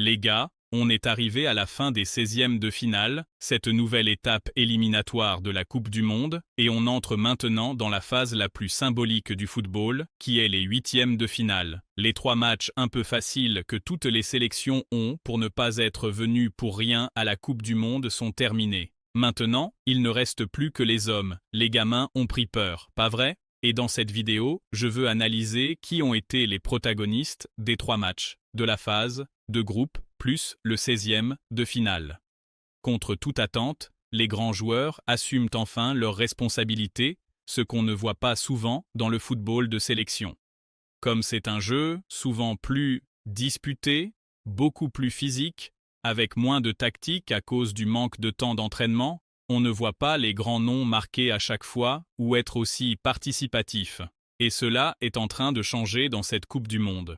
Les gars, on est arrivé à la fin des 16e de finale, cette nouvelle étape éliminatoire de la Coupe du Monde, et on entre maintenant dans la phase la plus symbolique du football, qui est les 8e de finale. Les 3 matchs un peu faciles que toutes les sélections ont pour ne pas être venues pour rien à la Coupe du Monde sont terminés. Maintenant, il ne reste plus que les hommes. Les gamins ont pris peur, pas vrai? Et dans cette vidéo, je veux analyser qui ont été les protagonistes des 3 matchs, de la phase de groupe, plus le 16e de finale. Contre toute attente, les grands joueurs assument enfin leurs responsabilités, ce qu'on ne voit pas souvent dans le football de sélection. Comme c'est un jeu souvent plus disputé, beaucoup plus physique, avec moins de tactique à cause du manque de temps d'entraînement, on ne voit pas les grands noms marqués à chaque fois ou être aussi participatifs. Et cela est en train de changer dans cette Coupe du Monde.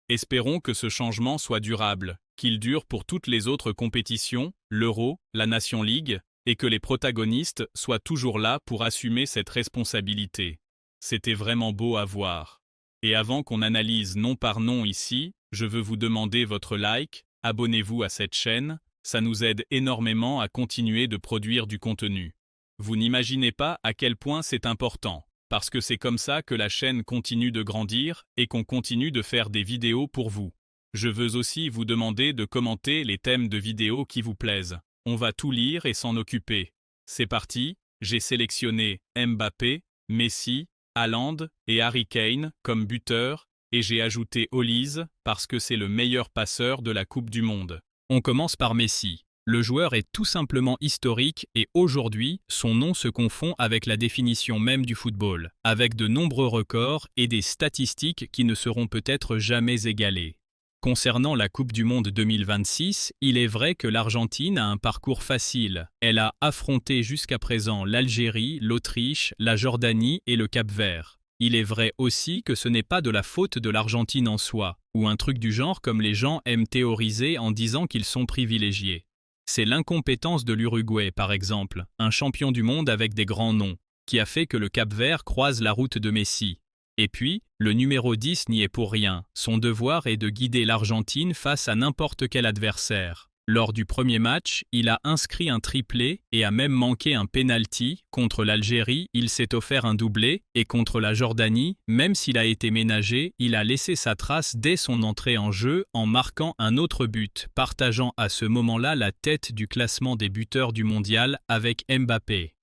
Espérons que ce changement soit durable, qu'il dure pour toutes les autres compétitions, l'Euro, la Nation League, et que les protagonistes soient toujours là pour assumer cette responsabilité. C'était vraiment beau à voir. Et avant qu'on analyse nom par nom ici, je veux vous demander votre like, abonnez-vous à cette chaîne, ça nous aide énormément à continuer de produire du contenu. Vous n'imaginez pas à quel point c'est important, parce que c'est comme ça que la chaîne continue de grandir et qu'on continue de faire des vidéos pour vous. Je veux aussi vous demander de commenter les thèmes de vidéos qui vous plaisent. On va tout lire et s'en occuper. C'est parti, j'ai sélectionné Mbappé, Messi, Haaland et Harry Kane comme buteurs, et j'ai ajouté Olise parce que c'est le meilleur passeur de la Coupe du Monde. On commence par Messi. Le joueur est tout simplement historique et aujourd'hui, son nom se confond avec la définition même du football, avec de nombreux records et des statistiques qui ne seront peut-être jamais égalées. Concernant la Coupe du Monde 2026, il est vrai que l'Argentine a un parcours facile. Elle a affronté jusqu'à présent l'Algérie, l'Autriche, la Jordanie et le Cap-Vert. Il est vrai aussi que ce n'est pas de la faute de l'Argentine en soi, ou un truc du genre comme les gens aiment théoriser en disant qu'ils sont privilégiés. C'est l'incompétence de l'Uruguay, par exemple, un champion du monde avec des grands noms, qui a fait que le Cap-Vert croise la route de Messi. Et puis, le numéro 10 n'y est pour rien, son devoir est de guider l'Argentine face à n'importe quel adversaire. Lors du premier match, il a inscrit un triplé et a même manqué un penalty. Contre l'Algérie, il s'est offert un doublé, et contre la Jordanie, même s'il a été ménagé, il a laissé sa trace dès son entrée en jeu en marquant un autre but, partageant à ce moment-là la tête du classement des buteurs du mondial avec Mbappé.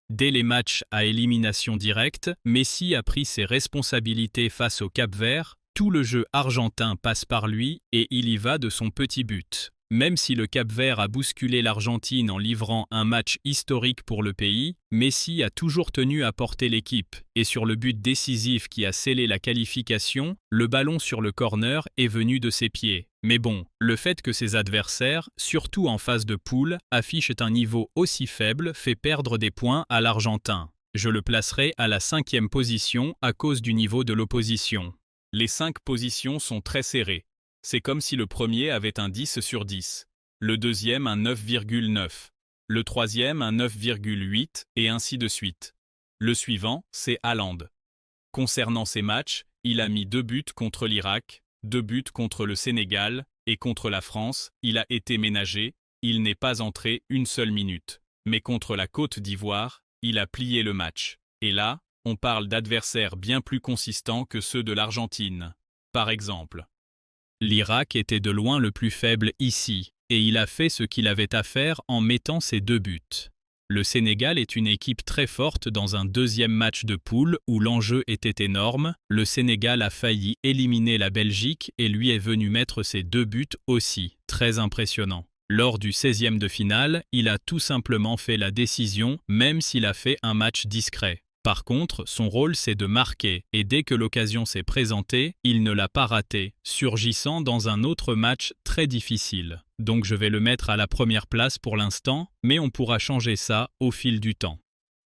Dès les matchs à élimination directe, Messi a pris ses responsabilités face au Cap-Vert, tout le jeu argentin passe par lui et il y va de son petit but. Même si le Cap-Vert a bousculé l'Argentine en livrant un match historique pour le pays, Messi a toujours tenu à porter l'équipe, et sur le but décisif qui a scellé la qualification, le ballon sur le corner est venu de ses pieds. Mais bon, le fait que ses adversaires, surtout en phase de poule, affichent un niveau aussi faible fait perdre des points à l'Argentin. Je le placerai à la 5e position à cause du niveau de l'opposition. Les 5 positions sont très serrées. C'est comme si le premier avait un 10 sur 10, le deuxième un 9,9, le troisième un 9,8 et ainsi de suite. Le suivant, c'est Haaland. Concernant ces matchs, il a mis 2 buts contre l'Irak, 2 buts contre le Sénégal et contre la France, il a été ménagé, il n'est pas entré une seule minute. Mais contre la Côte d'Ivoire, il a plié le match. Et là, on parle d'adversaires bien plus consistants que ceux de l'Argentine. Par exemple, l'Irak était de loin le plus faible ici, et il a fait ce qu'il avait à faire en mettant ses 2 buts. Le Sénégal est une équipe très forte dans un deuxième match de poule où l'enjeu était énorme. Le Sénégal a failli éliminer la Belgique et lui est venu mettre ses 2 buts aussi, très impressionnant. Lors du 16e de finale, il a tout simplement fait la décision, même s'il a fait un match discret. Par contre, son rôle c'est de marquer, et dès que l'occasion s'est présentée, il ne l'a pas raté, surgissant dans un autre match très difficile. Donc je vais le mettre à la première place pour l'instant, mais on pourra changer ça au fil du temps.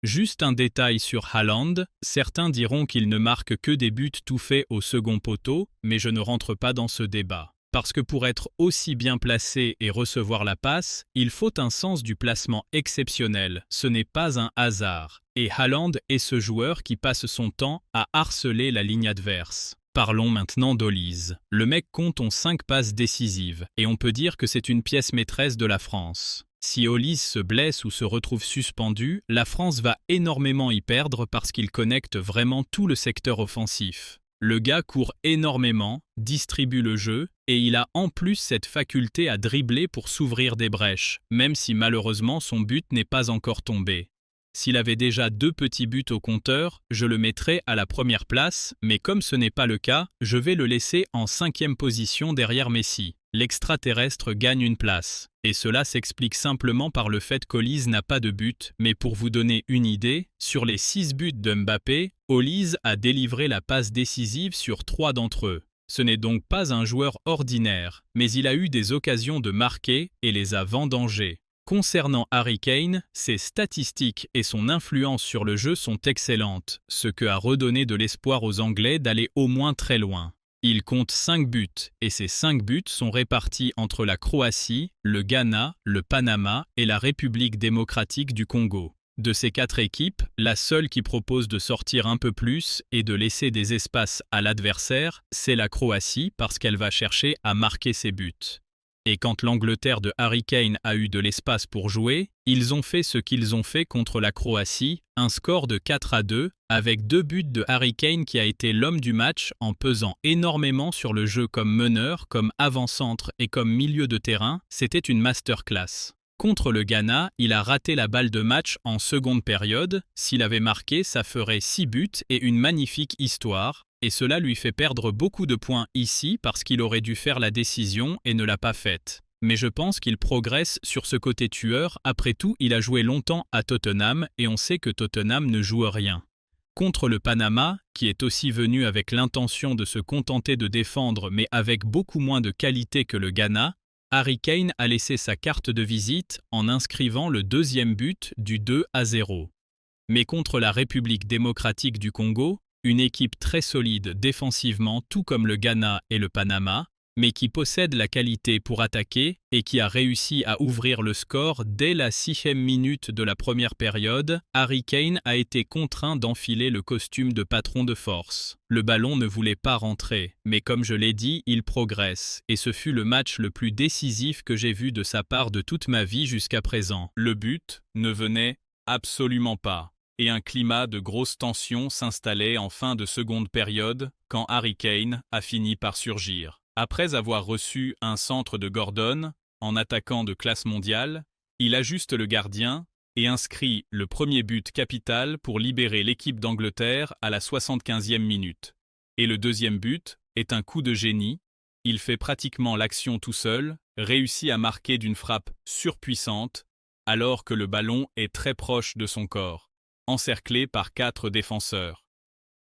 Juste un détail sur Haaland, certains diront qu'il ne marque que des buts tout faits au second poteau, mais je ne rentre pas dans ce débat. Parce que pour être aussi bien placé et recevoir la passe, il faut un sens du placement exceptionnel, ce n'est pas un hasard. Et Haaland est ce joueur qui passe son temps à harceler la ligne adverse. Parlons maintenant d'Olise. Le mec compte 5 passes décisives, et on peut dire que c'est une pièce maîtresse de la France. Si Olise se blesse ou se retrouve suspendu, la France va énormément y perdre parce qu'il connecte vraiment tout le secteur offensif. Le gars court énormément, distribue le jeu, et il a en plus cette faculté à dribbler pour s'ouvrir des brèches, même si malheureusement son but n'est pas encore tombé. S'il avait déjà 2 petits buts au compteur, je le mettrais à la première place, mais comme ce n'est pas le cas, je vais le laisser en 5e position derrière Messi. L'extraterrestre gagne une place. Et cela s'explique simplement par le fait qu'Olise n'a pas de but, mais pour vous donner une idée, sur les 6 buts de Mbappé, Olise a délivré la passe décisive sur 3 d'entre eux. Ce n'est donc pas un joueur ordinaire, mais il a eu des occasions de marquer et les a vendangées. Concernant Harry Kane, ses statistiques et son influence sur le jeu sont excellentes, ce qui a redonné de l'espoir aux Anglais d'aller au moins très loin. Il compte 5 buts, et ces 5 buts sont répartis entre la Croatie, le Ghana, le Panama et la République démocratique du Congo. De ces 4 équipes, la seule qui propose de sortir un peu plus et de laisser des espaces à l'adversaire, c'est la Croatie parce qu'elle va chercher à marquer ses buts. Et quand l'Angleterre de Harry Kane a eu de l'espace pour jouer, ils ont fait ce qu'ils ont fait contre la Croatie, un score de 4-2, avec 2 buts de Harry Kane qui a été l'homme du match en pesant énormément sur le jeu comme meneur, comme avant-centre et comme milieu de terrain, c'était une masterclass. Contre le Ghana, il a raté la balle de match en seconde période, s'il avait marqué, ça ferait 6 buts et une magnifique histoire. Et cela lui fait perdre beaucoup de points ici parce qu'il aurait dû faire la décision et ne l'a pas faite. Mais je pense qu'il progresse sur ce côté tueur, après tout il a joué longtemps à Tottenham et on sait que Tottenham ne joue rien. Contre le Panama, qui est aussi venu avec l'intention de se contenter de défendre mais avec beaucoup moins de qualité que le Ghana, Harry Kane a laissé sa carte de visite en inscrivant le 2e but du 2-0. Mais contre la République démocratique du Congo, une équipe très solide défensivement tout comme le Ghana et le Panama, mais qui possède la qualité pour attaquer et qui a réussi à ouvrir le score dès la 6e minute de la première période, Harry Kane a été contraint d'enfiler le costume de patron de force. Le ballon ne voulait pas rentrer, mais comme je l'ai dit, il progresse, et ce fut le match le plus décisif que j'ai vu de sa part de toute ma vie jusqu'à présent. Le but ne venait absolument pas. Et un climat de grosse tension s'installait en fin de seconde période quand Harry Kane a fini par surgir. Après avoir reçu un centre de Gordon, en attaquant de classe mondiale, il ajuste le gardien et inscrit le premier but capital pour libérer l'équipe d'Angleterre à la 75e minute. Et le 2e but est un coup de génie, il fait pratiquement l'action tout seul, réussit à marquer d'une frappe surpuissante alors que le ballon est très proche de son corps. Encerclé par 4 défenseurs.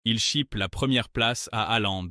Il chipe la première place à Haaland.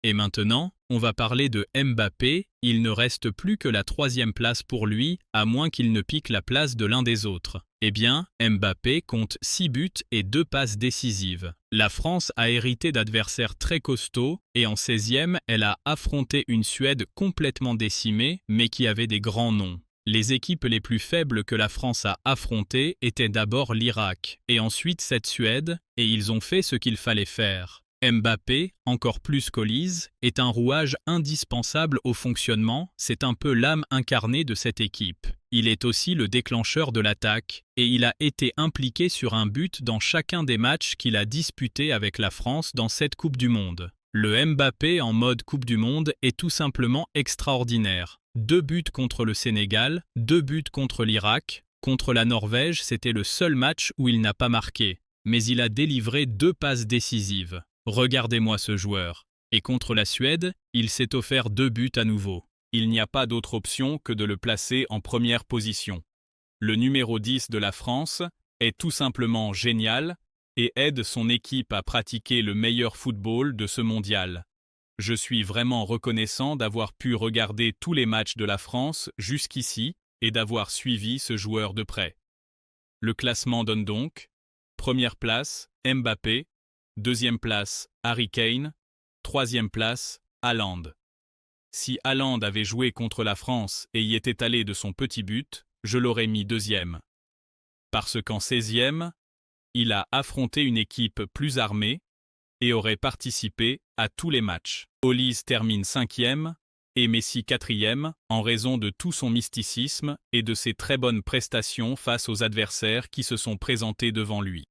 Et maintenant, on va parler de Mbappé, il ne reste plus que la 3e place pour lui, à moins qu'il ne pique la place de l'un des autres. Eh bien, Mbappé compte 6 buts et 2 passes décisives. La France a hérité d'adversaires très costauds, et en 16e, elle a affronté une Suède complètement décimée, mais qui avait des grands noms. Les équipes les plus faibles que la France a affrontées étaient d'abord l'Irak, et ensuite cette Suède, et ils ont fait ce qu'il fallait faire. Mbappé, encore plus qu'Olise, est un rouage indispensable au fonctionnement, c'est un peu l'âme incarnée de cette équipe. Il est aussi le déclencheur de l'attaque, et il a été impliqué sur un but dans chacun des matchs qu'il a disputés avec la France dans cette Coupe du Monde. Le Mbappé en mode Coupe du Monde est tout simplement extraordinaire. 2 buts contre le Sénégal, 2 buts contre l'Irak. Contre la Norvège, c'était le seul match où il n'a pas marqué. Mais il a délivré 2 passes décisives. Regardez-moi ce joueur. Et contre la Suède, il s'est offert 2 buts à nouveau. Il n'y a pas d'autre option que de le placer en première position. Le numéro 10 de la France est tout simplement génial et aide son équipe à pratiquer le meilleur football de ce mondial. Je suis vraiment reconnaissant d'avoir pu regarder tous les matchs de la France jusqu'ici et d'avoir suivi ce joueur de près. Le classement donne donc: première place, Mbappé, 2e place, Harry Kane, 3e place, Haaland. Si Haaland avait joué contre la France et y était allé de son petit but, je l'aurais mis 2e. Parce qu'en 16e, il a affronté une équipe plus armée, et aurait participé à tous les matchs. Hollis termine 5e et Messi 4e en raison de tout son mysticisme et de ses très bonnes prestations face aux adversaires qui se sont présentés devant lui.